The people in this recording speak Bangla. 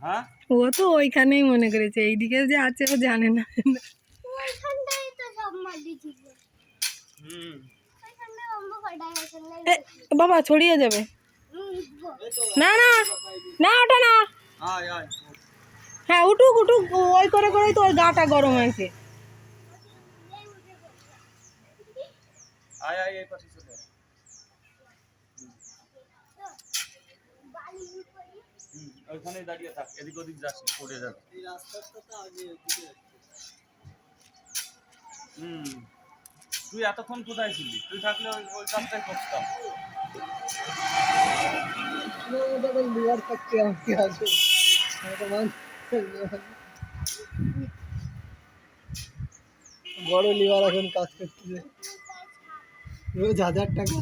হ্যাঁ ও তো ওইখানেই মনে করেছে, এইদিকে যে আছে ও জানে না। ওইখানটাই তো সব মাটি ছিল। হুম ওইখানটা অম্ব ফাটা গেছে না। বাবা ছড়িয়ে যাবে। না না না, ওটা না। আয় আয় হ্যাঁ উঠুক উঠুক, ওই করে করেই তো ওর গাটা গরম হয়েছে। আয় আয় এই পাশে চলে আয়। ওইখানে দাঁড়িয়ে থাক, এদিক ওদিক যাস না, পড়ে যাবে। তুই এতক্ষণ কোথায় ছিলি? তুই থাকলে ওই ওই কাজটাই করতাম। বড় লিভার এখন কাজ করতেছে, রোজ 1000 টাকা।